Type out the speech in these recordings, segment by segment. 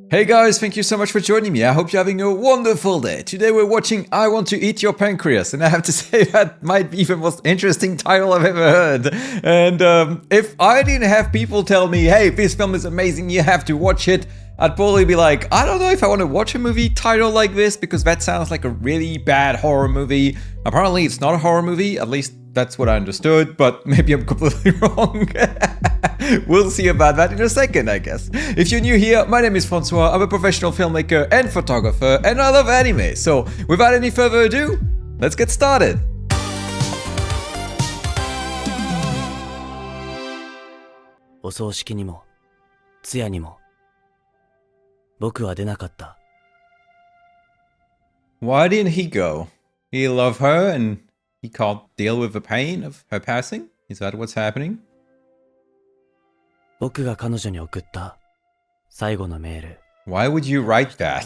Hey guys, thank you so much for joining me. I hope you're having a wonderful day. Today we're watching I Want to Eat Your Pancreas, and I have to say that might be the most interesting title I've ever heard. And if I didn't have people tell me, hey, this film is amazing, you have to watch it, I'd probably be like, I don't know if I want to watch a movie titled like this, because that sounds like a really bad horror movie. Apparently it's not a horror movie, at least that's what I understood, but maybe I'm completely wrong. We'll see about that in a second, I guess. If you're new here, my name is Francois. I'm a professional filmmaker and photographer, and I love anime. So, without any further ado, let's get started. お葬式にも、通夜にも、僕は出なかった。 Why didn't he go? He loved her and he can't deal with the pain of her passing? Is that what's happening? 僕が彼女に送った最後のメール。 Why would you write that?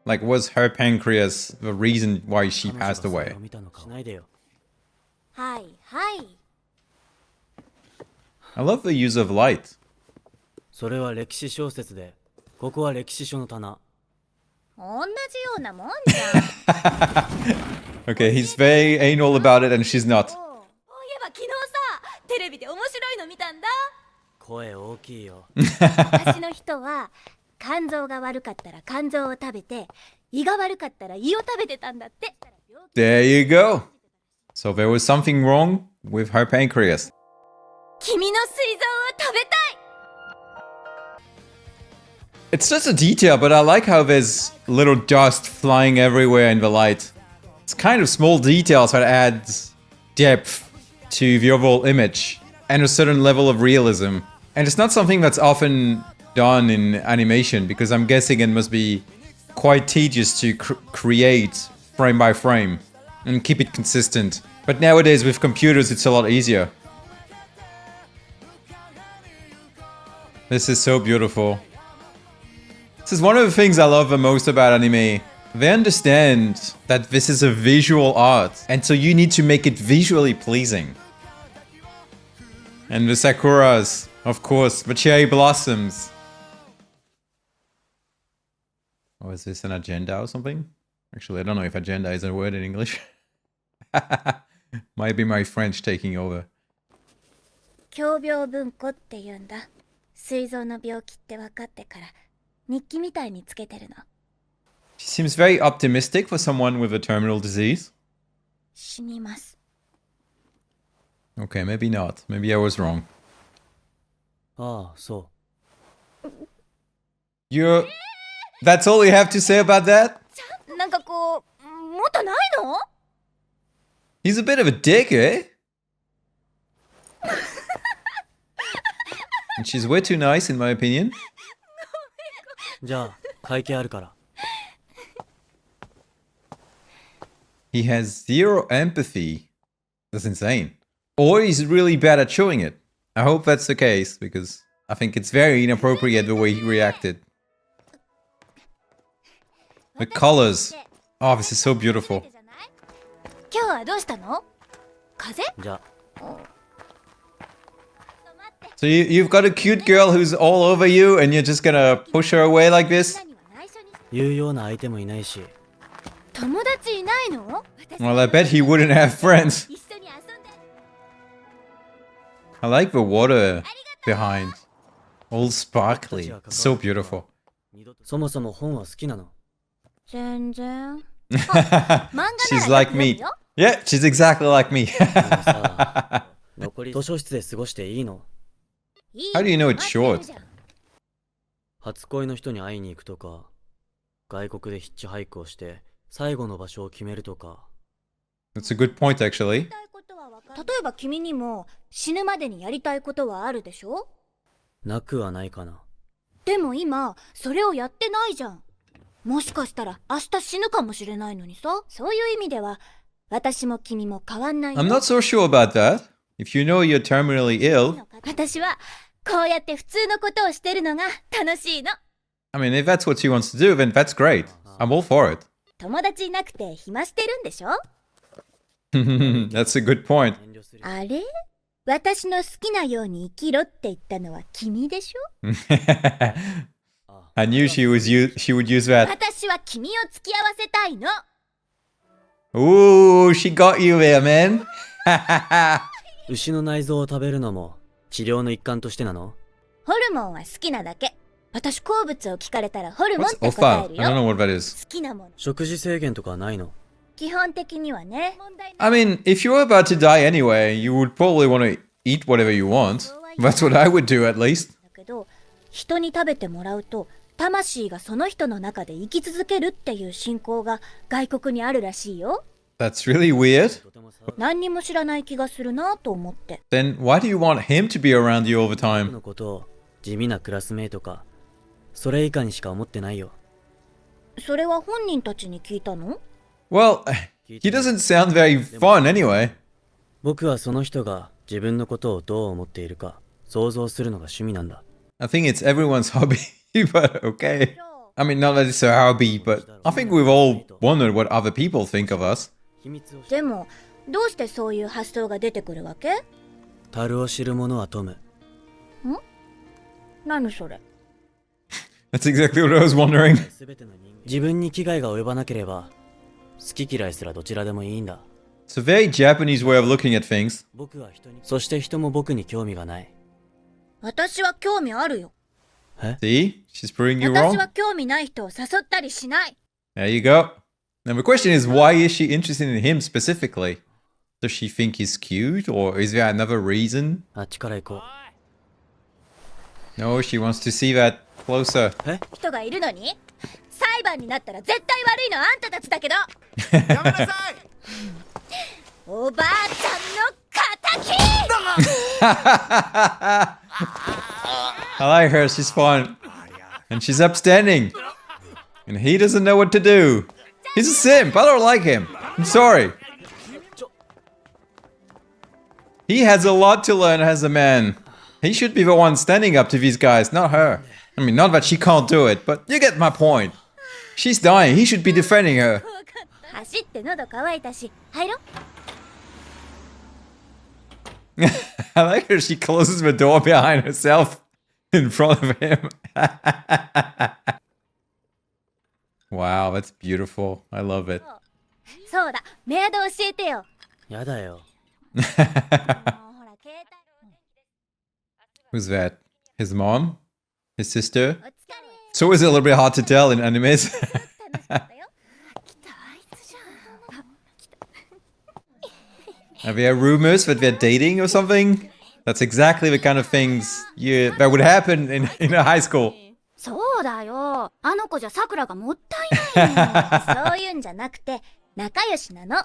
Like, was her pancreas the reason why she passed away? しないでよ。はいはい。 I love the use of light. それは歴史小説で、ここは歴史書の棚。同じようなもんじゃん。Okay, he's very anal about it and she's not. そういえば昨日さ、テレビで面白いの見たんだ。声大きいよ。私の人は肝臓が悪かったら肝臓を食べて、胃が悪かったら胃を食べてたんだって。 There you go. So there was something wrong with her pancreas. 君の膵臓を食べたい。 It's just a detail, but I like how there's little dust flying everywhere in the light. It's kind of small details that adds depth to the overall image and a certain level of realism. And it's not something that's often done in animation, because I'm guessing it must be quite tedious to create frame by frame and keep it consistent. But nowadays with computers it's a lot easier. This is so beautiful. This is one of the things I love the most about anime. They understand that this is a visual art, and so you need to make it visually pleasing. And the sakuras, of course, the cherry blossoms. Oh, is this an agenda or something? Actually, I don't know if agenda is a word in English. Might be my French taking over. 狂病文庫って言うんだ。膵臓の病気って分かってから日記みたいにつけてるの。 She seems very optimistic for someone with a terminal disease. 死にます。 Okay, maybe not. Maybe I was wrong. ああ、そ You're... That's all you have to say about that? なんかこう、もっとないの？ He's a bit of a dick, eh? And she's way too nice, in my opinion. う。じゃあ、会計あるから。 He has zero empathy. That's insane. Or he's really bad at showing it. I hope that's the case, because I think it's very inappropriate the way he reacted. The colors. Oh, this is so beautiful. 今日はどうしたの？風邪？じゃあ、 So you've got a cute girl who's all over you and you're just gonna push her away like this? 言うような相手もいないし。 友達いないの？ Well, I bet he wouldn't have friends. 一緒に遊んで。 I like the water behind. All sparkly. So beautiful. そもそも本は好きなの。全然。 She's like me. Yeah, she's exactly like me. 残り図書室で過ごしていいの？ How do you know it's short? 初恋の人に会いに行くとか、外国でヒッチハイクをして最後の場所を決めるとか。 That's a good point, actually. 例えば君にも死ぬまでにやりたいことはあるでしょ？なくはないかな。でも今それをやってないじゃん。もしかしたら明日死ぬかもしれないのにさ。そういう意味では私も君も変わんないよ。 I'm not so sure about that. If you know you're terminally ill, 私はこうやって普通のことをしてるのが楽しいの。 I mean, if that's what she wants to do, then that's great. I'm all for it. 友達いなくて暇してるんでしょ？ That's a good point. 遠慮する。あれ？私の好きなように生きろって言ったのは君でしょ？ I knew she would use that. 私は君を付き合わせたいの。 Ooh, she got you there, man. 牛の内臓を食べるのも治療の一環としてなの？ホルモンは好きなだけ。私好物を聞かれたらホルモンっ What's て答え offa? る I don't よ。 know what that is. 好きなもの。食事制限とかないの？基本的にはね。 I mean, if you were about to die anyway, you would probably want to eat whatever you want. That's what I would do, at least. だけど、人に食べてもらうと、魂がその人の中で生き続けるっていう信仰が外国にあるらしいよ。 That's really weird. 何にも知らない気がするなと思って。 Then why do you want him to be around you all the の time? ことを地味なクラスメイトかそれ以下にしか思ってないよ。それは本人たちに聞いたの？ Well, he doesn't sound very fun anyway. 僕はその人が自分のことをどう思っているか想像するのが趣味なんだ。 I think it's everyone's hobby, but okay. I mean, not that it's a hobby, but I think we've all wondered what other people think of us. 秘密をでも、どうしてそういう発想が出てくるわけ？樽を知る者は富む。何それ？ That's exactly what I was wondering. 全ての人間自分に危害が及ばなければ好き嫌いすらどちらでもいいんだ。 It's a very Japanese way of looking at things. 僕は人にそして人も僕に興味がない。私は興味あるよ。 See? She's proving you 私 wrong. は興味ない人を誘ったりしない。 There you go. Now the question is, why is she interested in him specifically? Does she think he's cute, or is there another reason? あっちから行こ No, she wants to see that closer. う。え？人がいるのに裁判になったら絶対悪いのはあんたたちだけど。やめなさい。おばあちゃんの敵。 I like her, she's fun. And she's upstanding. And he doesn't know what to do. He's a simp, I don't like him. I'm sorry. He has a lot to learn as a man. He should be the one standing up to these guys, not her. I mean, not that she can't do it, but you get my point. She's dying, he should be defending her. 走って喉乾いたし、入ろ。 I like her, she closes the door behind herself in front of him. Wow, that's beautiful. I love it. そうだ、メアド教えてよ。やだよ。ほら、携帯。 Who's that? His mom? His sister? お疲れ。 It's always a little bit hard to tell in animes. 楽しかったよ。来た、あいつじゃん。 Are there rumors that they're dating or something? That's exactly the kind of things that would happen in a high school. そうだよ。あの子じゃさくらがもったいないの。そういうんじゃなくて、仲良しなの。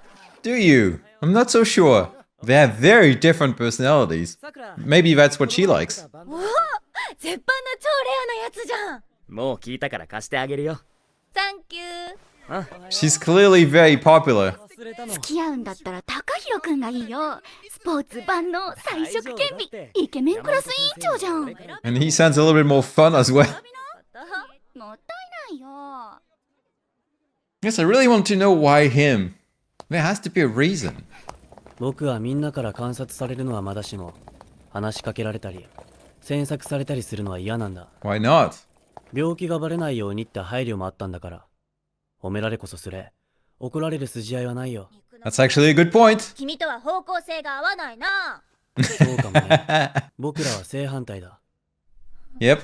Do you? I'm not so sure. They have very different personalities. Maybe that's what she likes. おお、絶版の超レアなやつじゃん。もう聞いたから貸してあげるよ。サンキュー。 She's clearly very popular. 忘れたの。付き合うんだったら高弘くんがいいよ。スポーツ万能才色兼備。イケメンクラス委員長じゃん。もったい And he sounds a little bit more fun as well. ないよ。 Yes, I really want to know why him. There has to be a reason. 僕はみんなから観察されるのはまだしも話しかけられたり詮索されたりするのは嫌なんだ。 Why not? 病気がバレないようにって配慮もあったんだから。褒められこそすれ怒られる筋合いはないよ。 That's actually a good point. 君とは方向性が合わないな。そうかもね。僕らは正反対だ。 Yep,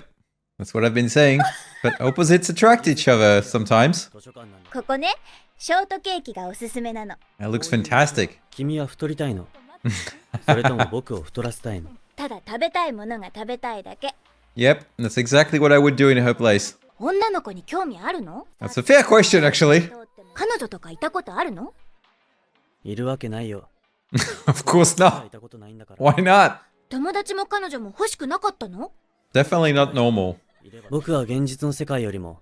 that's what I've been saying. But opposites attract each other sometimes. 図書館なんだ。ここね、ショートケーキがおすすめなの。 That looks fantastic. 君は太りたいの？それとも僕を太らせたいの？ただ食べたいものが食べたいだけ。 Yep, that's exactly what I would do in her place. 女の子に興味あるの？ That's a fair question, actually. 彼女とかいたことあるの？いるわけないよ。 Of course い not. たことないんだから。 Why not? 友達も彼女も欲しくなかったの？ Definitely not normal. 僕は現実の世界よりも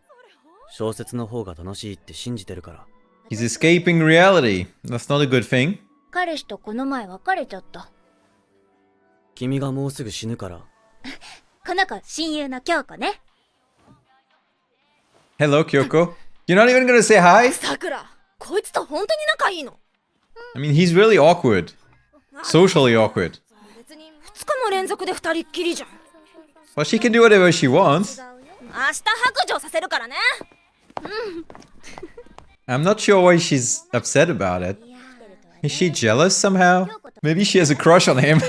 小説の方が楽しいって信じてるから。 He's escaping reality. That's not a good thing. 彼氏とこの前別れちゃった。君がもうすぐ死ぬから。この子親友の京子ね。 Hello, Kyoko. You're not even gonna say hi? さくら、こいつと本当に仲いいの？ I mean, he's really awkward. Socially awkward. 別に2日も連続で2人っきりじゃん。 Well, she can do whatever she wants. 白状させるからね。 I'm not sure why she's upset about it. Is she jealous somehow? Maybe she has a crush on him.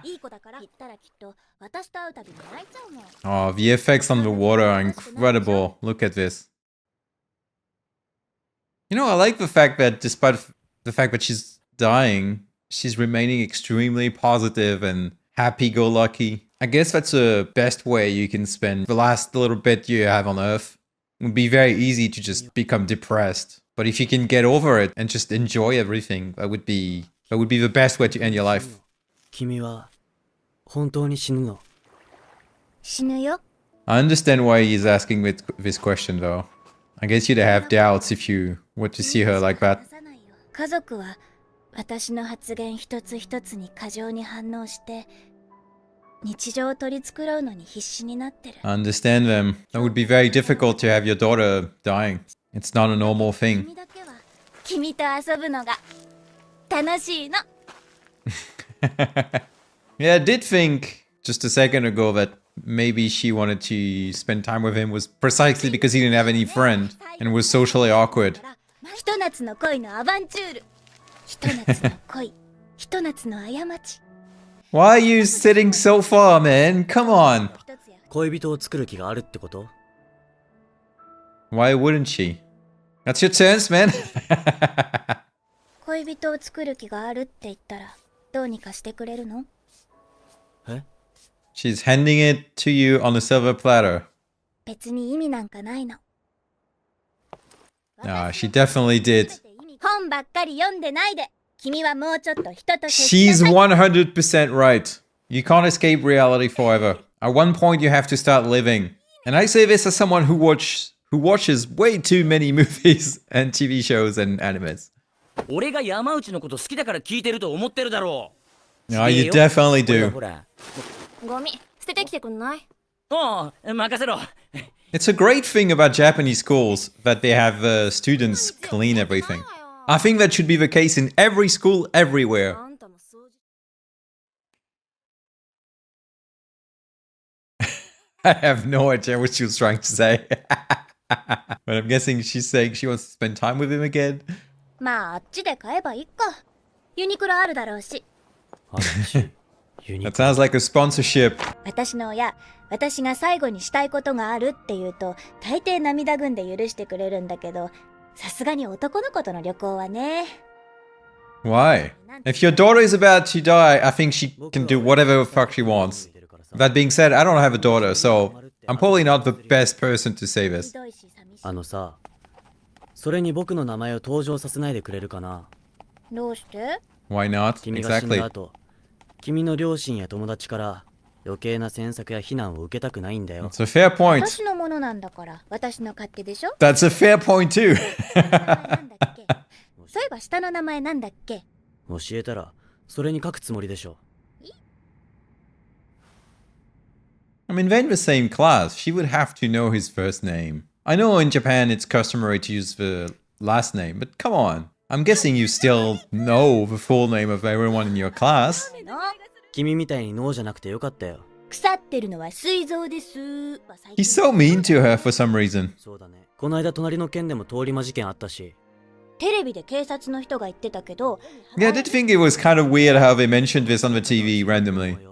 いい子だから言ったらきっと私と会うたびに泣いちゃうもん。 Oh, the effects on the water are incredible. Look at this. You know, I like the fact that despite the fact that she's dying, she's remaining extremely positive and happy-go-lucky. I guess that's the best way you can spend the last little bit you have on Earth. It would be very easy to just become depressed. But if you can get over it and just enjoy everything, that would be the best way to end your life. 君は本当に死ぬの？死ぬよ。 I understand why he's asking this question though. I guess you'd have doubts if you were to see her like that. 家族は私の発言一つ一つに過剰に反応して日常を取り繕うのに必死になってる。 I understand them. That would be very difficult to have your daughter dying. It's not a normal thing. 君だけは君と遊ぶのが楽しいの。 Yeah, I did think just a second ago that maybe she wanted to spend time with him was precisely because he didn't have any friend and was socially awkward. ひと夏の恋のアバンチュール。ひと夏の恋、ひと夏の過ち。 Why are you sitting so far, man? Come on. 恋人を作る気があるってこと？ Why wouldn't she? That's your chance, man. 恋人を作る気があるって言ったらどうにかしてくれるの？ え？ She's handing it to you on a silver platter. 別に意味なんかないの。 Ah, she definitely did. 本ばっかり読んでないで。君はもうちょっと人と接し She's なさい。 100% right. You can't escape reality forever. At one point, you have to start living. And I say this as someone who watches way too many movies and TV shows and animes. 俺が山内のこと好きだから聞いてると思ってるだろう。 No, you definitely ほら do. ほら。ゴミ捨ててきてくんない？ああ、任せろ。 It's a great thing about Japanese schools that they have students clean everything. I think that should be the case in every school everywhere. あんたも掃除。 I have no idea what she was trying to say. But I'm guessing she's saying she wants to spend time with him again. まああっちで買えばいいか。ユニクロあるだろうし。あっちユニ That sounds like a sponsorship. 私の親、私が最後にしたいことがあるって言うと大抵涙ぐんで許してくれるんだけど、さすがに男の子との旅行はね。 Why? If your daughter is about to die, I think she can do whatever the fuck she wants. That being said, I don't have a daughter, so I'm probably not the best person to say this. ひどいし寂しい。あのさ、それに僕の名前を登場させないでくれるかな？どうして？ Why not? 君が死んだ Exactly. 後、君の両親や友達から余計な詮索や非難を受けたくないんだよ。 It's a fair point. 私のものなんだから私の勝手でしょ。 That's a fair point too. なんだっけ？そういえば下の名前なんだっけ？教えたらそれに書くつもりでしょ。 I mean, they're in the same class. She would have to know his first name. I know in Japan it's customary to use the last name, but come on. I'm guessing you still know the full name of everyone in your class. 君みたいにノーじゃなくてよかったよ。腐ってるのは膵臓です。 He's so mean to her for some reason. そうだね。この間隣の県でも通り魔事件あったし。テレビで警察の人が言ってたけど、 Yeah, I did think it was kind of weird how they mentioned this on the TV randomly. 申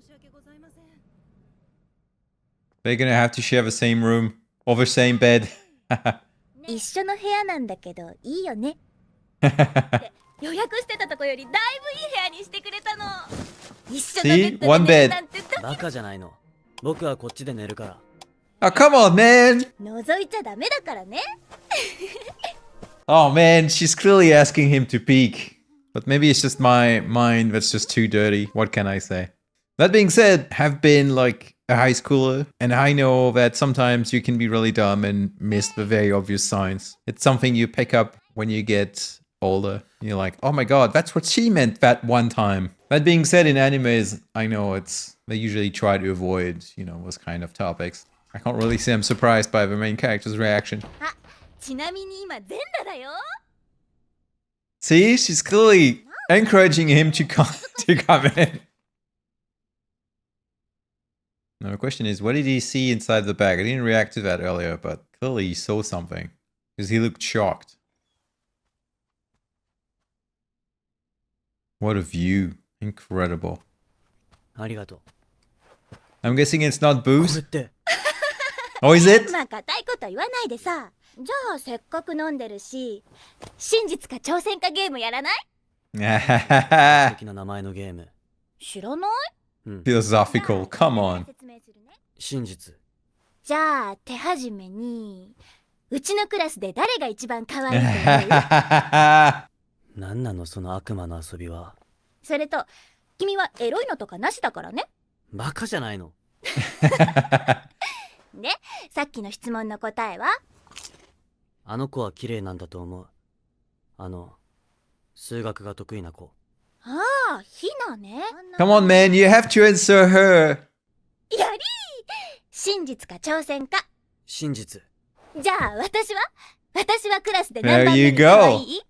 し訳ございません。 They're gonna have to share the same room or the same bed. 一緒の部屋なんだけどいいよね。予約してたとこよりだいぶいい部屋にしてくれたの。一緒のベ See? ッド One で寝 bed. るなんてバカじゃないの。僕はこっちで寝るから。 Oh, come on, man. 覗いちゃダメだからね。 Oh, man, she's clearly asking him to peek. But maybe it's just my mind that's just too dirty. What can I say? That being said, have been like a high schooler, and I know that sometimes you can be really dumb and miss the very obvious signs. It's something you pick up when you get older. You're like, oh my god, that's what she meant that one time. That being said, in animes, I know they usually try to avoid, those kind of topics. I can't really say I'm surprised by the main character's reaction. ちなみに今全裸だよ。 See, she's clearly encouraging him to come in. Now the question is, what did he see inside the bag? I didn't react to that earlier, but clearly he saw something. Because he looked shocked. What a view. Incredible. ありがと I'm guessing it's not う。これっ booze? て、 Oh, is it? まあ固いこと言わないでさ。じゃあせっかく飲んでるし、真実か挑戦かゲームやらない？素敵な名前のゲーム。知らない？うん。 Philosophical. Come on. 説明するね。真実。じゃあ手始めに、うちのクラスで誰が一番可愛いと思う？なんなのその悪魔の遊びは。それと、君はエロいのとかなしだからね。バカじゃないの。で、さっきの質問の答えは？あの子は綺麗なんだと思う。数学が得意な子。ああ、ひなね。 Come on, man. You have to answer her. やりー！真実か挑戦か。真実。じゃあ私はクラスで何 There 番 you 目に可愛い？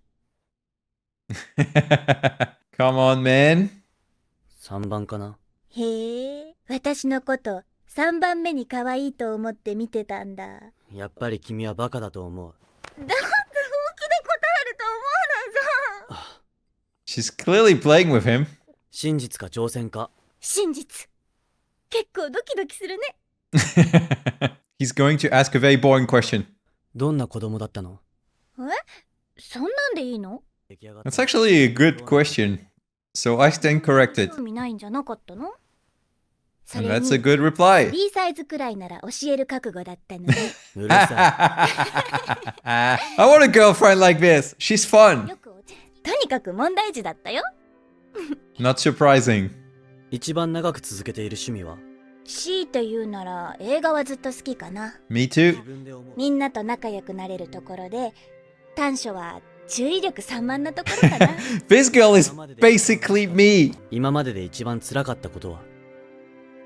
Come on, man. 3番かな。へえ、私のこと3番目に可愛いと思って見てたんだ。やっぱり君はバカだと思う。だって本気で答えると思わないじゃん。 She's clearly playing with him. 真実か挑戦か。真実。結構ドキドキするね。He's going to ask a very boring question. どんな子供だったの？そんなんでいいの？出来上がっ That's た。 actually a good question. So I stand corrected. 興味ないんじゃなかったの？そ And れ that's a に good reply. B サイズくらいなら教える覚悟だったのね。うるさ I want a girlfriend like this. She's fun. よくとにかく問題児だったよ。 Not surprising. い。一番長く続けている趣味は？強いて言うなら映画はずっと好きかな。 Me 自 too. 分で思う。みんなと仲良くなれるところで、短所は注意力散漫なところかな。 This girl is basically me. 今までで一番辛かったことは？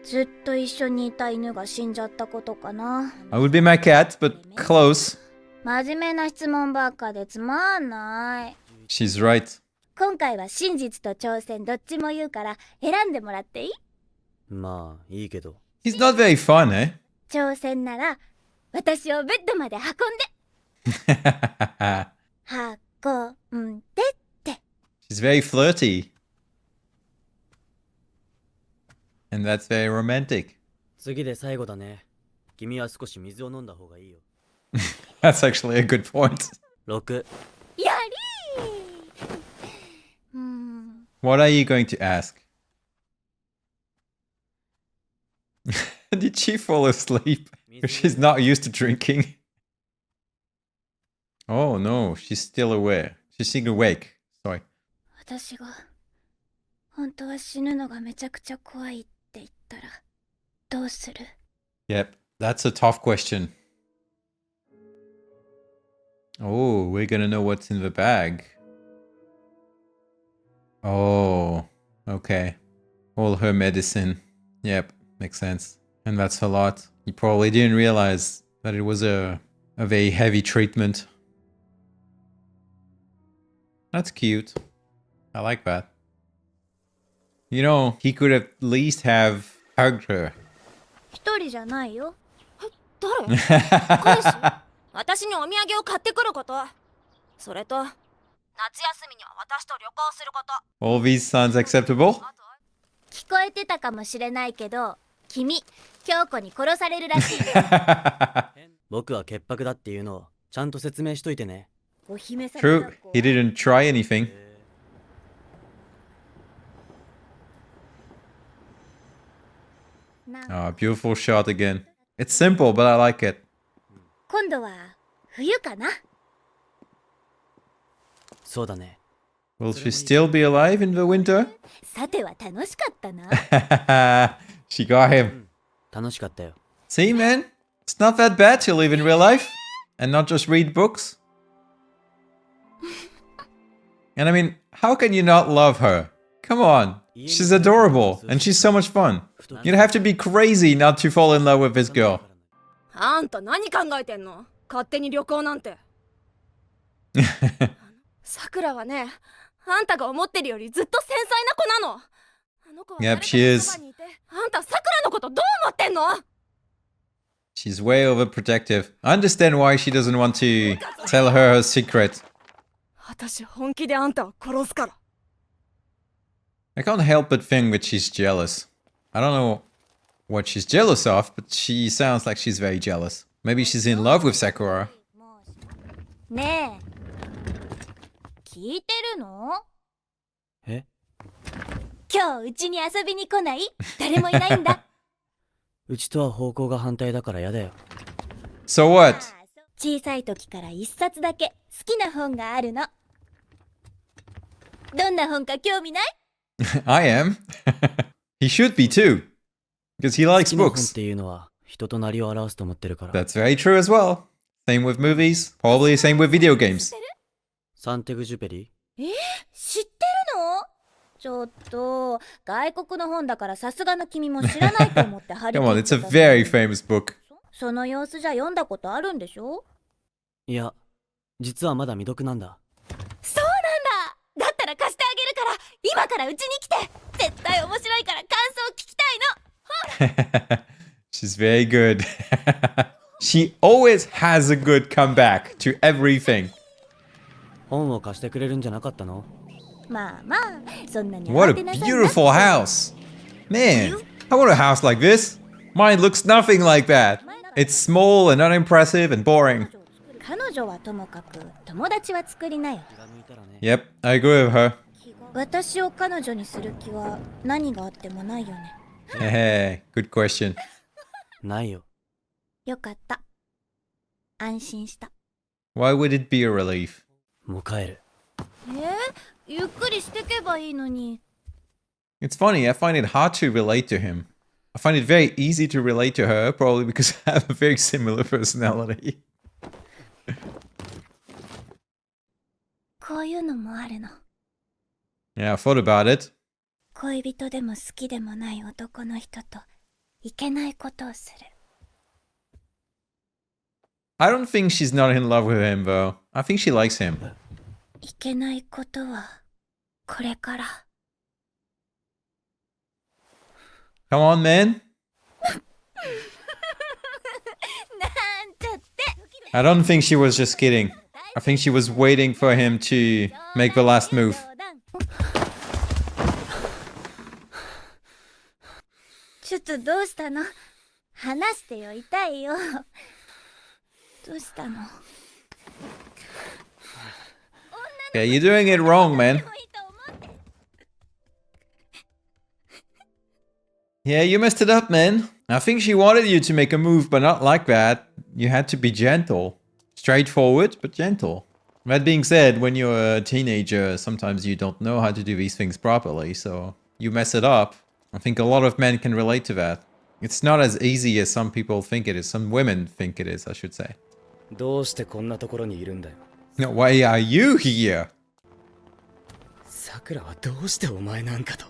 ずっと一緒にいた犬が死んじゃったことかな。 I would be my cat, but close. 真面目な質問ばっかでつまんない。 She's right. 今回は真実と挑戦どっちも言うから選んでもらっていい？まあ、いいけど。 He's not very fun, eh? 挑戦なら私をベッドまで運んで。運んでって。 She's very flirty. And that's very romantic. 次で最後だね。君は少し水を飲んだ方がいいよ。 That's actually a good point. 6。やりー。What are you going to ask? Did she fall asleep? She's not used to drinking. Oh no, she's still aware. She's still awake. Sorry. 私が本当は死ぬのがめちゃくちゃ怖いって言ったらどうする？ Yep, that's a tough question. Oh, we're gonna know what's in the bag. Oh, okay. All her medicine. Yep, makes sense. And that's a lot. You probably didn't realize that it was a very heavy treatment. That's cute. I like that. You know, he could at least have hugged her. 一人じゃないよ。誰？彼氏？私にお土産を買ってくること。それと夏休みには私と旅行すること。 All these sounds acceptable? 聞こえてたかもしれないけど、君、京子に殺されるらしいよ。僕は潔白だっていうのをちゃんと説明しといてね。お姫様 True, 抱っこ。 he didn't try anything. Ah, beautiful shot again. It's simple, but I like it. 今度は冬かな。そうだね。 Will she still be alive in the winter? さては楽しかったな。 She got him. 楽しかったよ。 See, man, it's not that bad to live in real life and not just read books. And I mean, how can you not love her? Come on, she's adorable and she's so much fun. You'd have to be crazy not to fall in love with this girl. あんた何考えてんの？勝手に旅行なんて。さくらはね、あんたが思ってるよりずっと繊細な子なの。あの子は Yep, 誰か she の is. そばにいて、あんたさくらのことどう思ってんの？ She's way overprotective. I understand why she doesn't want to tell her secret. 私本気であんたを殺すから。 I can't help but think that she's jealous. I don't know what she's jealous of, but she sounds like she's very jealous. Maybe she's in love with Sakura. ねえ聞いてるの？え？今日うちに遊びに来ない？誰もいないんだ。うちとは方向が反対だからやだよ。So what? 小さい時から一冊だけ好きな本があるの。どんな本か興味ない？ I am. He should be too. Because he 好 likes きな本っ books. ていうのは人となりを表すと思ってるから。 That's very true as well. Same with movies. Probably same with video games. サンテグジュペリ？知ってるの？ちょっと外国の本だからさすがの君も知らないと思って張り Come 切 on, っ it's て a た very famous book. その様子じゃ読んだことあるんでしょ？いや、実はまだ未読なんだ。そうなんだ。だったら貸してあげるから今からうちに来て。絶対面白いから感想聞きたいの。 She's very good. She always has a good comeback to everything. 本を貸してくれるんじゃなかったの？まあまあそんなに What 慌 a てなさいな。 beautiful house. Man, I want a house like this. Mine looks nothing like that. It's small and unimpressive and boring. 彼女はともかく友達は作りなよ。気が向いたらね。 Yep, I agree with her. 私を彼女にする気は何があってもないよね。 Hey, good question. ないよ。よかった。安心した。 Why would it be a relief? もう帰る。ゆっくりしてけばいいのに。 It's funny, I find it hard to relate to him. I find it very easy to relate to her, probably because I have a very similar personality. こういうのもあるの。 Yeah, I thought about it. 恋人でも好きでもない男の人といけないことをする。 I don't think she's not in love with him, though. I think she likes him. いけないことはこれから。 Come on, man. なんちゃって。 I don't think she was just kidding. I think she was waiting for him to make the last move. ちょっとどうしたの？話してよ、痛いよ。どうしたの？ Yeah, you're doing it wrong, man. Yeah, you messed it up, man. I think she wanted you to make a move, but not like that. You had to be gentle. Straightforward, but gentle. That being said, when you're a teenager, sometimes you don't know how to do these things properly, so you mess it up. I think a lot of men can relate to that. It's not as easy as some people think it is. Some women think it is, I should say. どうしてこんなところにいるんだよ。 No, why are you here? さくらはどうしてお前なんかと。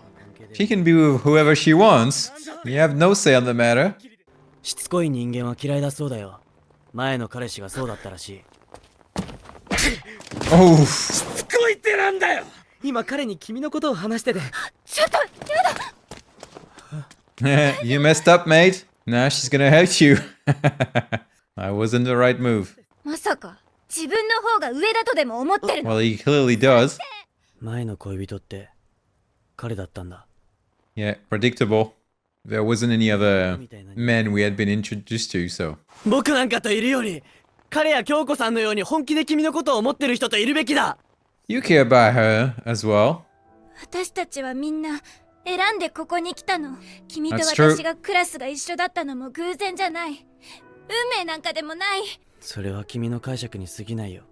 She can be with whoever she wants. You have no say on the matter. しつこい人間は嫌いだそうだよ。前の彼氏がそうだったらしい。Oh, すごいってなんだよ。今彼に君のことを話してて。ちょっと、やだ。 you messed up, mate. Now she's gonna hurt you. I wasn't the right move. まさか自分の方が上だとでも思ってるの？ Well, he clearly does. 前の恋人って彼だったんだ。 Yeah, predictable. There wasn't any other men we had been introduced to, so. 僕なんかといるより彼や京子さんのように本気で君のことを思ってる人といるべきだ。 You care about her as well. 私たちはみんな選んでここに来たの。君と That's true. 私がクラスが一緒だったのも偶然じゃない。運命なんかでもない。それは君の解釈に過ぎないよ。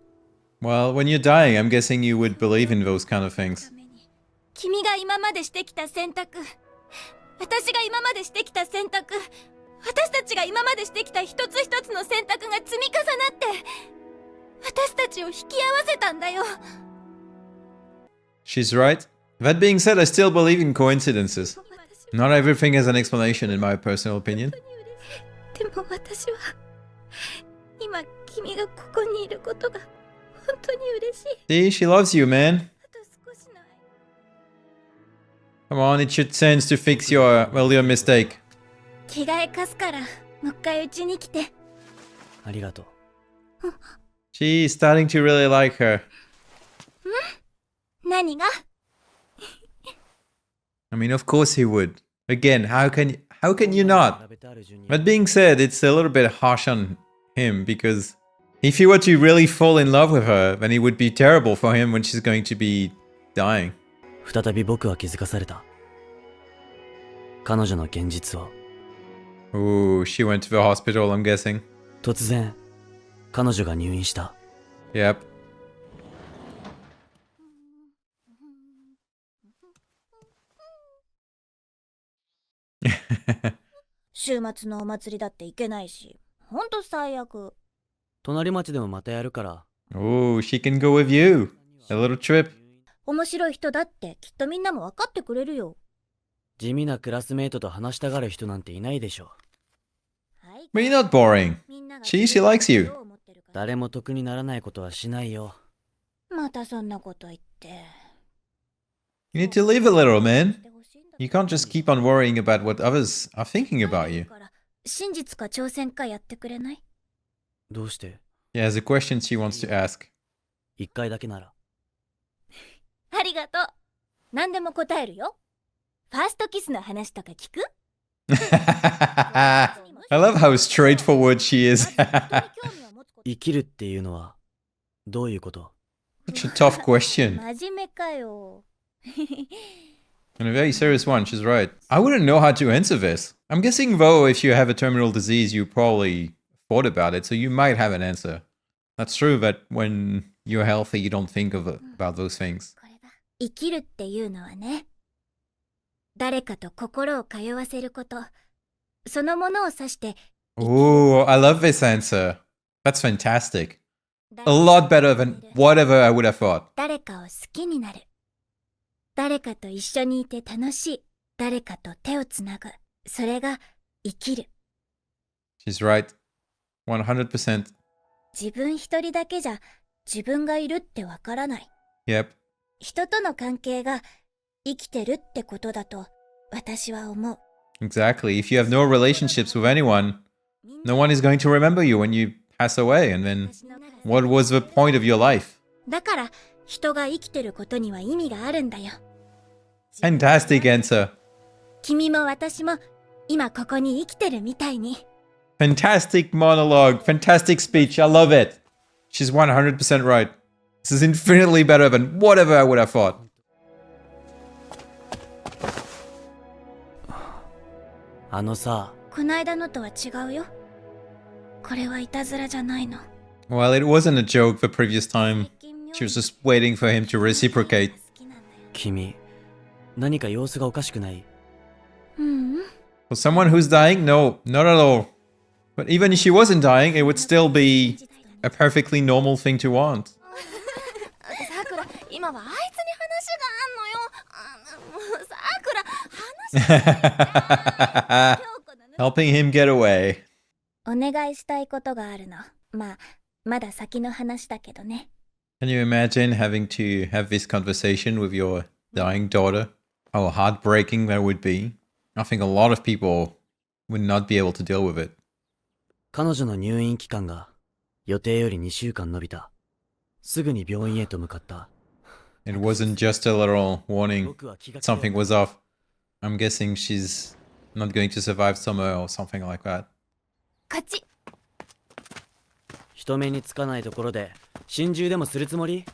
Well, when you're dying, I'm guessing you would believe in those kind of things. 君が今までしてきた選択、私が今までしてきた選択、私たちが今までしてきた一つ一つの選択が積み重なって私たちを引き合わせたんだよ。 She's right. That being said, I still believe in coincidences. Not everything has an explanation, in my personal opinion. でも私は今君がここにいることが本当に嬉しい。 See, she loves you, man. あと少しの Come on, it's your chance to fix your mistake. 着替え貸すからもう一回うちに来て。ありがとう。 She's starting to really like her. 何が？ I mean, of course he would. Again, how can you not? That being said, it's a little bit harsh on him because if he were to really fall in love with her, then it would be terrible for him when she's going to be dying. 再び僕は気づかされた。彼女の現実を。 Ooh, she went to the hospital, I'm guessing. 突然、彼女が入院した。 Yep. 週末のお祭りだって行けないし、ほんと最悪。隣町でもまたやるから。 Ooh, she can go with you. A little trip. 面白い人だってきっとみんなも分かってくれるよ。地味なクラスメイトと話したがる人なんていないでしょ。But you're not boring. She likes you. 誰も得にならないことはしないよ。またそんなこと言って。 You need to live a little, man. You can't just keep on worrying about what others are thinking about you. 真実か挑戦かやってくれない？どうして？ She has a question she wants to ask. 一回だけなら。ありがとう。何でも答えるよ。ファーストキスの話とか聞く？ I love how straightforward she is. 生きるっていうのはどういうこと？ Such a tough question. 真面目かよ。 And a very serious one, she's right. I wouldn't know how to answer this. I'm guessing though, if you have a terminal disease, you probably thought about it, so you might have an answer. That's true that when you're healthy, you don't think about those things. 生きるっていうのはね、誰かと心を通わせること、そのものを指して。 Ooh, I love this answer. That's fantastic. A lot better than whatever I would have thought. 誰かを好きになる。誰かと一緒にいて楽しい。誰かと手をつなぐ。それが生きる。 She's right. 100%. 自分一人だけじゃ自分がいるってわからない。 Yep. 人との関係が生きてるってことだと私は思う。 Exactly. If you have no relationships with anyone, no one is going to remember you when you pass away. And then what was the point of your life? だから人が生きてることには意味があるんだよ。 Fantastic answer. 君も私も今ここに生きてるみたいに。 Fantastic monologue. Fantastic speech. I love it. She's 100% right. This is infinitely better than whatever I would have thought. あのさ、こないだのとは違うよ。これはいたずらじゃないの。 Well, it wasn't a joke the previous time. She was just waiting for him to reciprocate. 君、何か様子がおかしくない？ For someone who's dying, no, not at all. But even if she wasn't dying, it would still be a perfectly normal thing to want. さくら、今はあいつに話があんのよ。もうさくら、話 Helping him get away. お願いしたいことがあるの。まあ、まだ先の話だけどね。 Can you imagine having to have this conversation with your dying daughter? How heartbreaking that would be. I think a lot of people would not be able to deal with it. 彼女の入院期間が予定より2週間延びた。すぐに病院へと向かった。 It wasn't just a little warning. Something was off. I'm guessing she's not going to survive summer or something like that. こっち。人目につかないところで心中でもするつもり？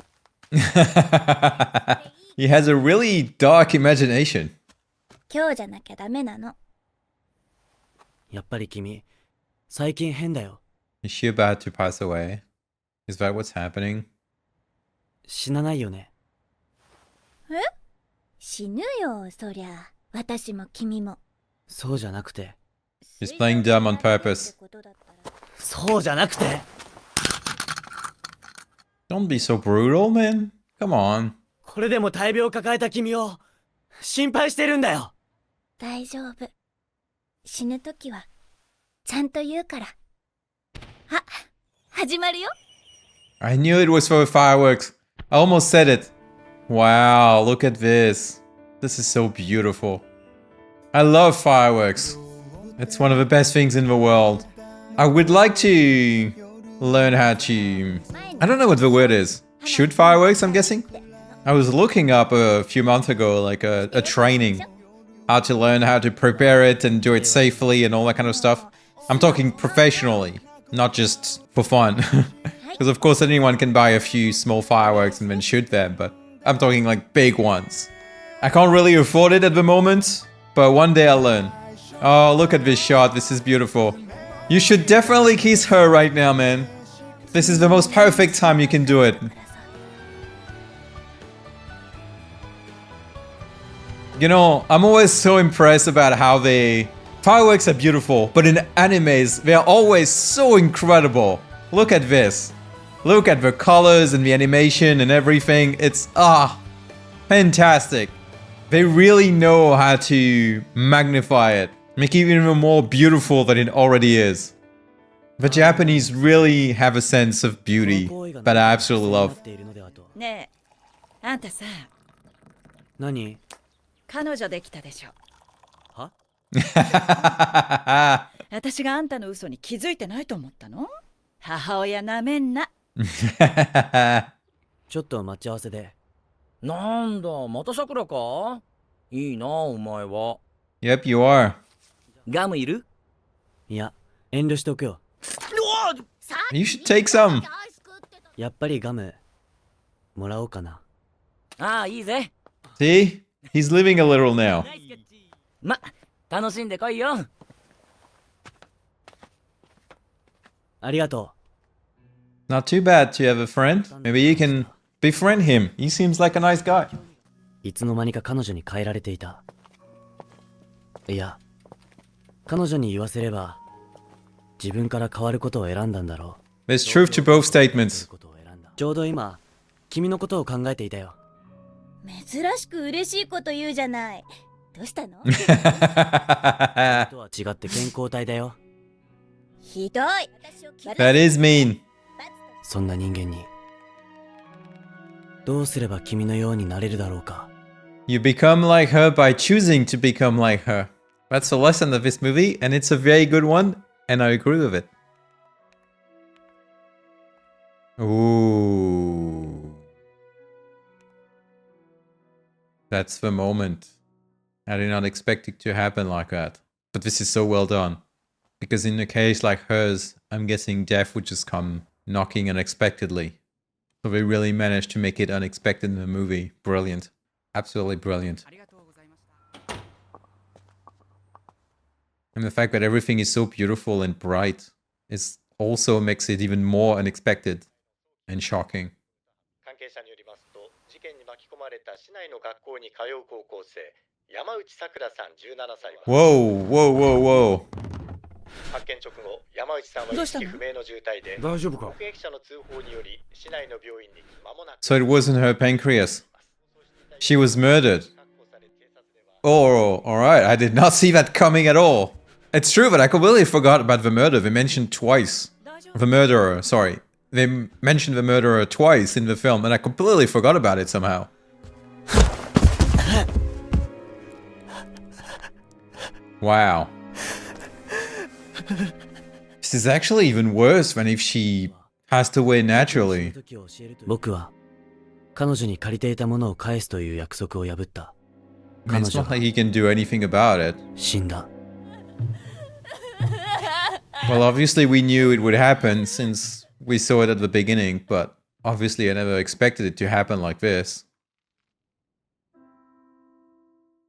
He has a really dark imagination. 今日じゃなきゃダメなの。やっぱり君、最近変だよ。Is she about to pass away? Is that what's happening? 死なないよね。え？死ぬよ、そりゃ。私も君も。そうじゃなくて。She's playing dumb on purpose. そうじゃなくて。Don't be so brutal, man. Come on. これでも大病を抱えた君を心配してるんだよ。大丈夫。死ぬときはちゃんと言うから。あ、始まるよ。 I knew it was for the fireworks. I almost said it. Wow, look at this. This is so beautiful. I love fireworks. It's one of the best things in the world. I would like to learn how to... I don't know what the word is. Shoot fireworks, I'm guessing? I was looking up a few months ago, like a training. How to learn how to prepare it and do it safely and all that kind of stuff. I'm talking professionally, not just for fun. Because of course anyone can buy a few small fireworks and then shoot them, but I'm talking like big ones. I can't really afford it at the moment, but one day I'll learn. Oh, look at this shot. This is beautiful. You should definitely kiss her right now, man. This is the most perfect time you can do it. You know, I'm always so impressed about how fireworks are beautiful, but in animes, they're always so incredible. Look at this. Look at the colors and the animation and everything. It's, fantastic. They really know how to magnify it, make it even more beautiful than it already is. The Japanese really have a sense of beauty that I absolutely love. ねえ、あんたさ、何？彼女できたでしょ。は？私があんたの嘘に気づいてないと思ったの？母親なめんな。ちょっと待ち合わせで。なんだ、またさくらか？いいな、お前は。Yep, you are. ガムいる？いや、遠慮しておくよ。You should take some. やっぱりガム、もらおうかな。ああ、いいぜ。See? He's living a little now. ま、楽しんでこいよ。ありがと Not too bad to have a friend. Maybe you can befriend him. He seems like a nice guy. う。いつの間にか彼女に変えられていた。いや、彼女に言わせれば、自分から変わることを選んだんだろう。There's truth to both statements. ちょうど今、君のことを考えていたよ。珍しく嬉しいこと言うじゃない。どうしたの？とは違って健康体だよ。ひどい。 That is mean. そんな人間に、どうすれば君のようになれるだろうか。You become like her by choosing to become like her. That's the lesson of this movie, and it's a very good one, and I agree with it. Ooh. That's the moment. I did not expect it to happen like that. But this is so well done. Because in a case like hers, I'm guessing death would just come knocking unexpectedly. So they really managed to make it unexpected in the movie. Brilliant. Absolutely brilliant. And the fact that everything is so beautiful and bright is also makes it even more unexpected and shocking. 関係者によりますと、事件に巻き込まれた市内の学校に通う高校生、山内さくらさん17歳は、Whoa, whoa, whoa, whoa. 発見直後、山内さんは意識不明の重体で、大丈夫か？目撃者の通報により、市内の病院に間もなく。 So it wasn't her pancreas. She was murdered. Oh, alright. I did not see that coming at all. It's true, but I completely forgot about the murder. They mentioned twice. The murderer, sorry. They mentioned the murderer twice in the film, and I completely forgot about it somehow. Wow. This is actually even worse than if she passed away naturally. 僕は彼女に借りていたものを返すという約束を破った。 I mean, it's not like he can do anything about it. 死んだ。 Well, obviously we knew it would happen since we saw it at the beginning, but obviously I never expected it to happen like this.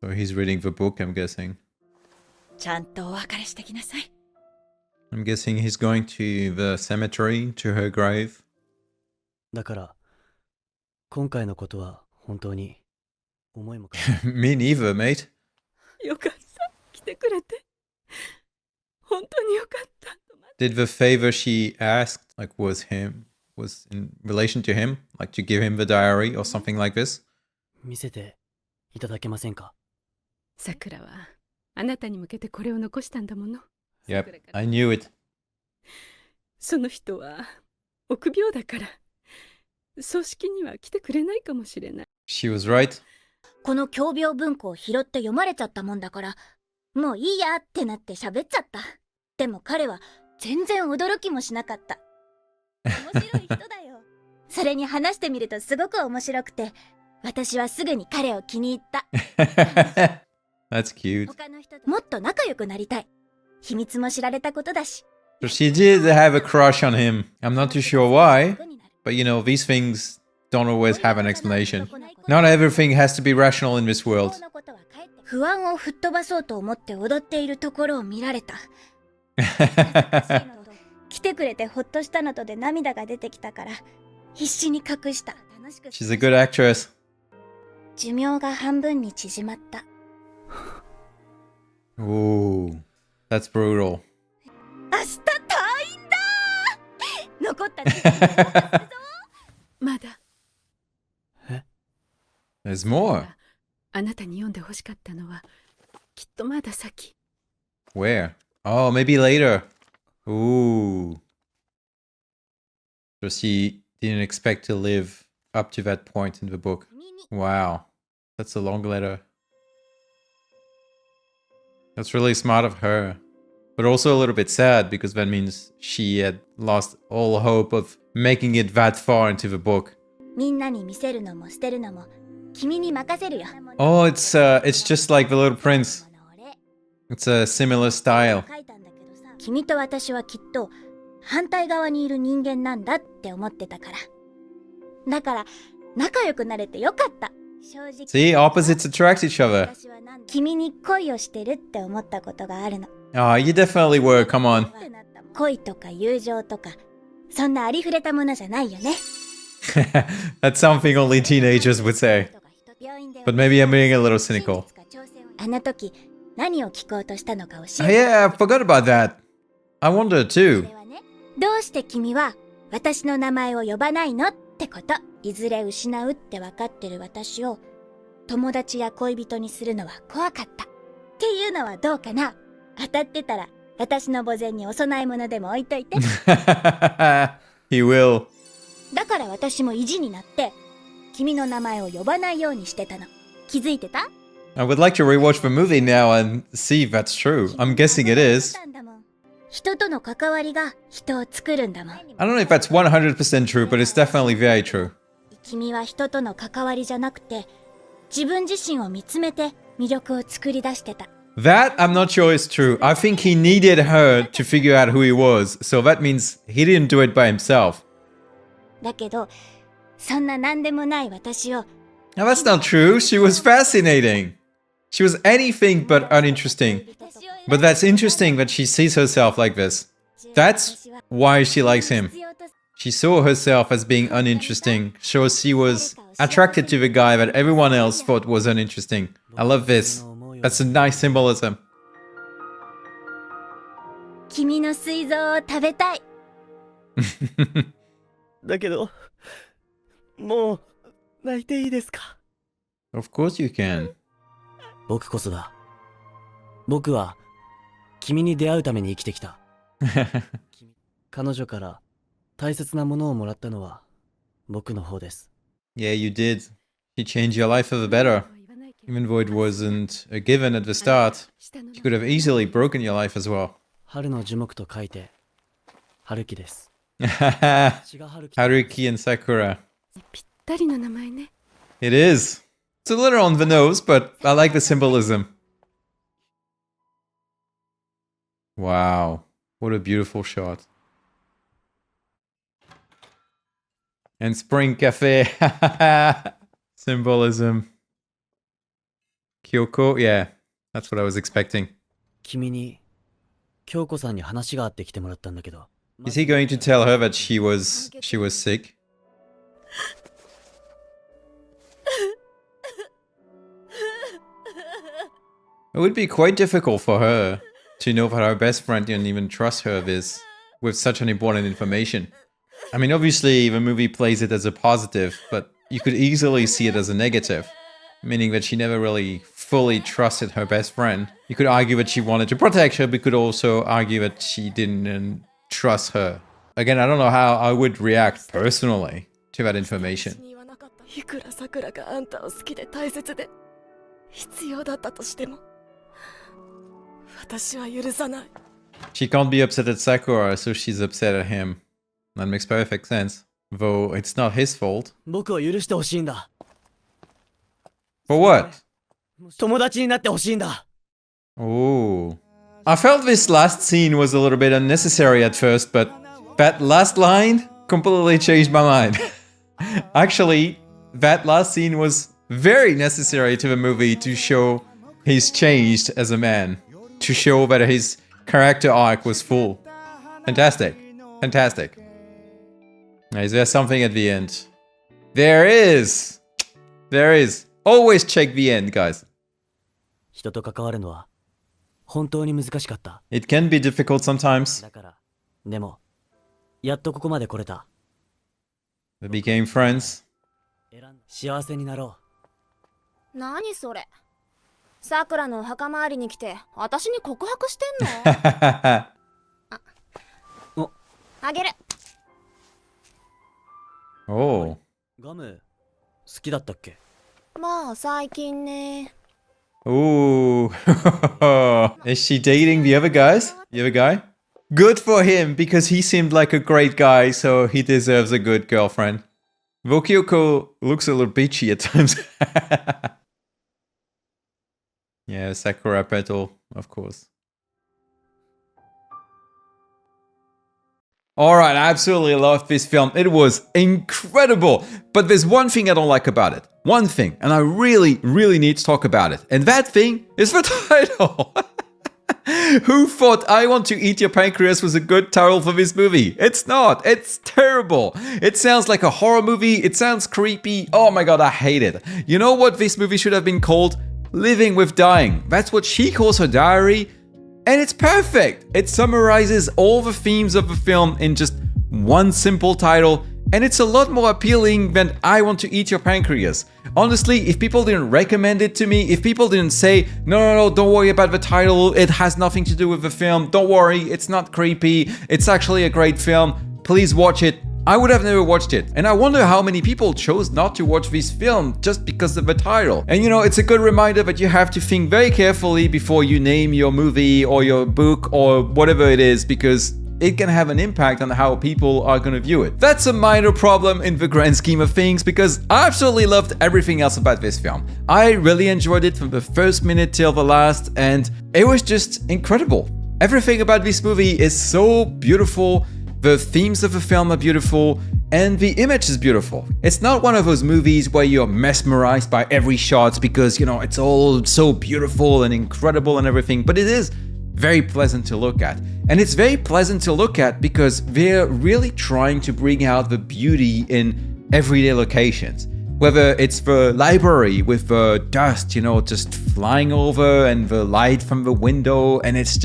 So he's reading the book, I'm guessing. ちゃんとお別れしてきなさい。 I'm guessing he's going to the cemetery, to her grave. だから、今回のことは本当に思いもか Me neither, mate. よかった。来てくれて。本当によかった。 Did the favor she asked, was in relation to him? Like to give him the diary or something like this? 見せていただけませんか？さくらはあなたに向けてこれを残したんだもの。 Yep, I knew it. その人は臆病だから葬式には来てくれないかもしれない。 She was right. この共病文庫を拾って読まれちゃったもんだから、もういいやってなって喋っちゃった。でも彼は全然驚きもしなかった。面白い人だよ。それに話してみるとすごく面白くて、私はすぐに彼を気に入った。That's cute. 他の人ともっと仲良くなりたい。秘密も知られたことだし。 So she did have a crush on him. I'm not too sure why, but you know, these things don't always have an explanation. Not everything has to be rational in this world. 不安を吹っ飛ばそうと思って踊っているところを見られた。来てくれてほっとしたのとで涙が出てきたから必死に隠した。 She's a good actress. 寿命が半分に縮まった。 Ooh, that's brutal. 明日退院だー。残った時間に後悔するぞ。まだ There's more. あなたに読んでほしかったのはきっとまだ先。 Where? Oh, maybe later. Ooh. So she didn't expect to live up to that point in the book. Wow. That's a long letter. That's really smart of her. But also a little bit sad because that means she had lost all hope of making it that far into the book. みんなに見せるのも捨てるのも君に任せるよ。 Oh, it's just like The Little Prince. It's a similar style. 君と私はきっと反対側にいる人間なんだって思ってたから。だから仲良くなれてよかった。 See, opposites attract each other. 君に恋をしてるって思ったことがあるの。 Oh, you definitely were. Come on. 恋とか友情とかそんなありふれたものじゃないよね。 That's something only teenagers would say. But maybe I'm being a little cynical. あの時何を聞こうとしたのか教 Oh, えて。 yeah, I forgot about that. I wonder そ too. れはね、どうして君は私の名前を呼ばないのってこと。いずれ失うって分かってる私を友達や恋人にするのは怖かったっていうのはどうかな。当たってたら私の墓前にお供え物でも置いといて。 He will. だから私も意地になって君の名前を呼ばないようにしてたの。気づいてた？ I would like to rewatch the movie now and see if that's true. I'm guessing it is. 人との関わりが人を作るんだもん。 I don't know if that's 100% true, but it's definitely very true. 君は人との関わりじゃなくて自分自身を見つめて魅力を作り出してた。 That I'm not sure is true. I think he needed her to figure out who he was, so that means he didn't do it by himself. だけどそんな何でもない私を Now that's not true. She was fascinating. She was anything but uninteresting. But that's interesting that she sees herself like this. That's why she likes him. She saw herself as being uninteresting, so she was attracted to the guy that everyone else thought was uninteresting. I love this. That's a nice symbolism. 君の膵臓を食べたい。だけどもう泣いていいですか？ Of course you can. 僕こそだ。僕は君に出会うために生きてきた。彼女から大切なものをもらったのは僕の方です。 Yeah, you did. She changed your life for the better. Even though it wasn't a given at the start, she could have easily broken your life as well. 春の樹木と書いて春樹です。血が春樹。 Haruki and Sakura. ぴったりの名前ね。 It is. It's a little on the nose, but I like the symbolism. Wow. What a beautiful shot. And Spring Cafe. Symbolism. Kyoko? Yeah, that's what I was expecting. 君に京子さんに話があって来てもらったんだけど。 Is he going to tell her that she was sick? It would be quite difficult for her to know that her best friend didn't even trust her with such an important information. I mean, obviously the movie plays it as a positive, but you could easily see it as a negative, meaning that she never really fully trusted her best friend. You could argue that she wanted to protect her, but you could also argue that she didn't trust her. Again, I don't know how I would react personally to that information. いくらさくらがあんたを好きで大切で必要だったとしても私は許さない。 She can't be upset at Sakura, so she's upset at him. That makes perfect sense. Though it's not his fault. 僕を許してほしいんだ。 For what? 友達になってほしいんだ。 Oh. I felt this last scene was a little bit unnecessary at first, but that last line completely changed my mind. Actually, that last scene was very necessary to the movie to show he's changed as a man. To show that his character arc was full. Fantastic. Fantastic. Is there something at the end? There is! There is. Always check the end, guys. 人と関わるのは本当に難しかった。 It can be difficult sometimes. だから、でも、やっとここまで来れた。 We became friends. 幸せになろ何それ。さくらのお墓参りに来て私に告白してんの？あげる。 Oh. う。ガム、好きだったっけ？まあ最近ね。 Ooh. Is she dating the other guys? The other guy? Good for him, because he seemed like a great guy, so he deserves a good girlfriend. Vokyoko looks a little bitchy at times. Yeah, Sakura petal, of course. Alright, I absolutely loved this film. It was incredible. But there's one thing I don't like about it. One thing, and I really, really need to talk about it. And that thing is the title. Who thought I Want to Eat Your Pancreas was a good title for this movie? It's not. It's terrible. It sounds like a horror movie. It sounds creepy. Oh my god, I hate it. You know what this movie should have been called? Living with Dying. That's what she calls her diary. And it's perfect. It summarizes all the themes of the film in just one simple title. And it's a lot more appealing than I Want to Eat Your Pancreas. Honestly, if people didn't recommend it to me, if people didn't say, no, don't worry about the title, it has nothing to do with the film, don't worry, it's not creepy, it's actually a great film, please watch it, I would have never watched it. And I wonder how many people chose not to watch this film just because of the title. And you know, it's a good reminder that you have to think very carefully before you name your movie or your book or whatever it is, because it can have an impact on how people are going to view it. That's a minor problem in the grand scheme of things, because I absolutely loved everything else about this film. I really enjoyed it from the first minute till the last, and it was just incredible. Everything about this movie is so beautiful, the themes of the film are beautiful, and the image is beautiful. It's not one of those movies where you're mesmerized by every shot because, you know, it's all so beautiful and incredible and everything, but it is very pleasant to look at. And it's very pleasant to look at because they're really trying to bring out the beauty in everyday locations. Whether it's the library with the dust, you know, just flying over and the light from the window, and it's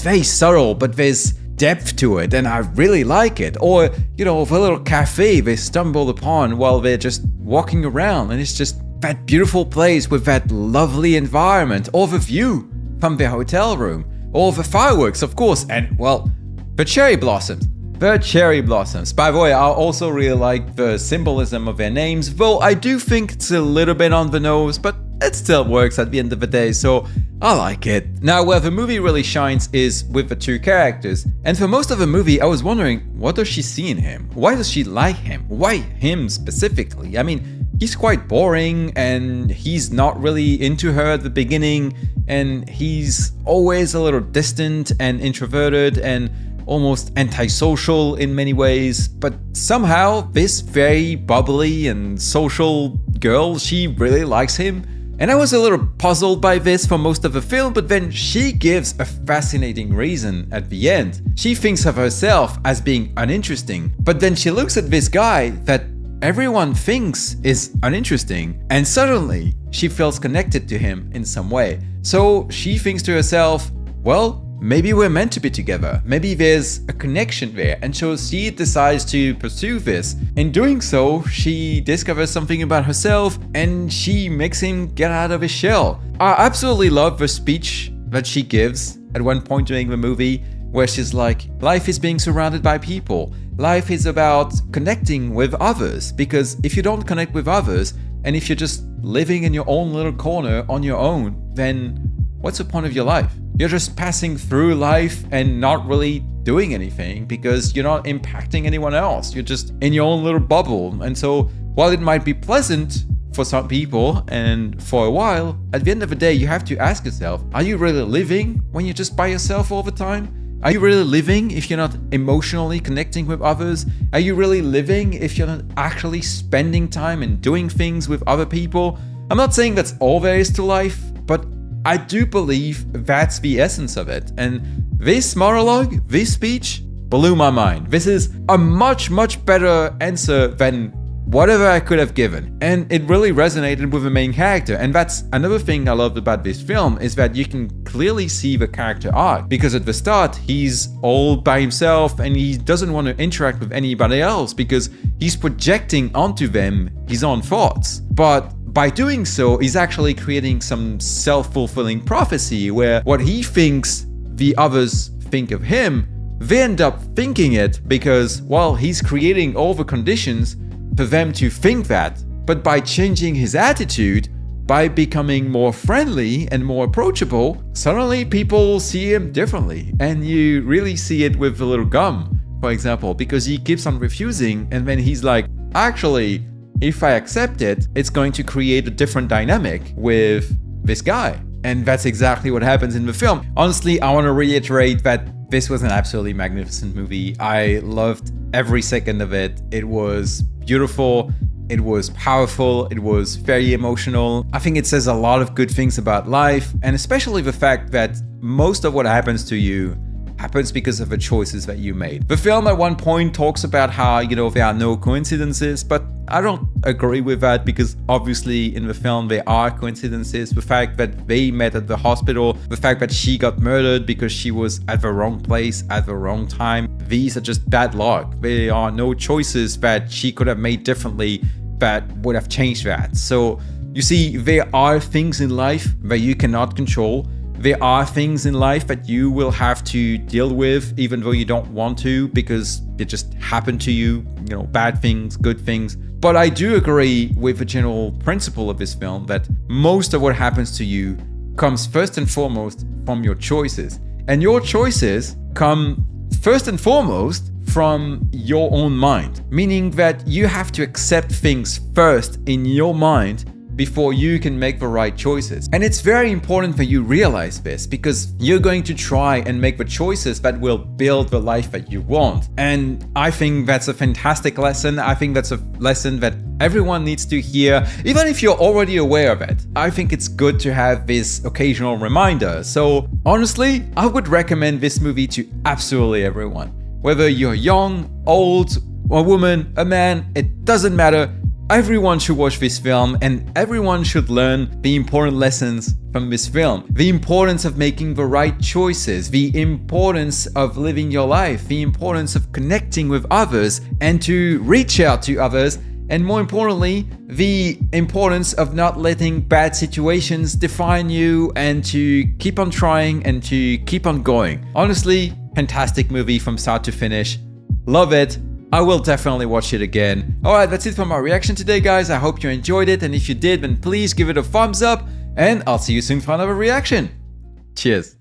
very subtle, but there's depth to it, and I really like it. Or, you know, the little cafe they stumbled upon while they're just walking around, and it's just that beautiful place with that lovely environment, or the view from the hotel room. All the fireworks, of course, and, well, the cherry blossoms. The cherry blossoms. By the way, I also really like the symbolism of their names, though I do think it's a little bit on the nose, but it still works at the end of the day, so I like it. Now, where the movie really shines is with the two characters. And for most of the movie, I was wondering, what does she see in him? Why does she like him? Why him specifically? I mean, he's quite boring, and he's not really into her at the beginning, and he's always a little distant and introverted and almost antisocial in many ways, but somehow this very bubbly and social girl, she really likes him. And I was a little puzzled by this for most of the film, but then she gives a fascinating reason at the end. She thinks of herself as being uninteresting, but then she looks at this guy that everyone thinks is uninteresting, and suddenly she feels connected to him in some way. So she thinks to herself, well, maybe we're meant to be together. Maybe there's a connection there. And so she decides to pursue this. In doing so, she discovers something about herself, and she makes him get out of his shell. I absolutely love the speech that she gives at one point during the movie. where she's like, life is being surrounded by people. Life is about connecting with others, because if you don't connect with others, and if you're just living in your own little corner on your own, then what's the point of your life? You're just passing through life and not really doing anything because you're not impacting anyone else. You're just in your own little bubble. And so while it might be pleasant for some people and for a while, at the end of the day, you have to ask yourself, are you really living when you're just by yourself all the time? Are you really living if you're not emotionally connecting with others? Are you really living if you're not actually spending time and doing things with other people? I'm not saying that's all there is to life, but I do believe that's the essence of it. And this monologue, this speech, blew my mind. This is a much, much better answer than whatever I could have given. And it really resonated with the main character. And that's another thing I loved about this film, is that you can clearly see the character arc. Because at the start, he's all by himself and he doesn't want to interact with anybody else because he's projecting onto them his own thoughts. But by doing so, he's actually creating some self-fulfilling prophecy where what he thinks the others think of him, they end up thinking it because, well, he's creating all the conditions for them to think that. But by changing his attitude, by becoming more friendly and more approachable, suddenly people see him differently. And you really see it with the little gum, for example, because he keeps on refusing and then he's like, actually, if I accept it, it's going to create a different dynamic with this guy. And that's exactly what happens in the film. Honestly, I want to reiterate that this was an absolutely magnificent movie. I loved every second of it. It was beautiful, it was powerful, it was very emotional. I think it says a lot of good things about life, and especially the fact that most of what happens to you happens because of the choices that you made. The film at one point talks about how, there are no coincidences, but I don't agree with that because obviously in the film there are coincidences. The fact that they met at the hospital, the fact that she got murdered because she was at the wrong place at the wrong time, these are just bad luck. There are no choices that she could have made differently that would have changed that. So you see, there are things in life that you cannot control. There are things in life that you will have to deal with even though you don't want to because it just happened to you, bad things, good things. But I do agree with the general principle of this film that most of what happens to you comes first and foremost from your choices. And your choices come first and foremost from your own mind, meaning that you have to accept things first in your mind before you can make the right choices. And it's very important that you realize this because you're going to try and make the choices that will build the life that you want. And I think that's a fantastic lesson. I think that's a lesson that everyone needs to hear, even if you're already aware of it. I think it's good to have this occasional reminder. So honestly, I would recommend this movie to absolutely everyone. Whether you're young, old, a woman, a man, it doesn't matter. Everyone should watch this film and everyone should learn the important lessons from this film. The importance of making the right choices, the importance of living your life, the importance of connecting with others and to reach out to others, and more importantly, the importance of not letting bad situations define you and to keep on trying and to keep on going. Honestly, fantastic movie from start to finish. Love it. I will definitely watch it again. Alright, that's it for my reaction today, guys. I hope you enjoyed it, and if you did, then please give it a thumbs up, and I'll see you soon for another reaction. Cheers.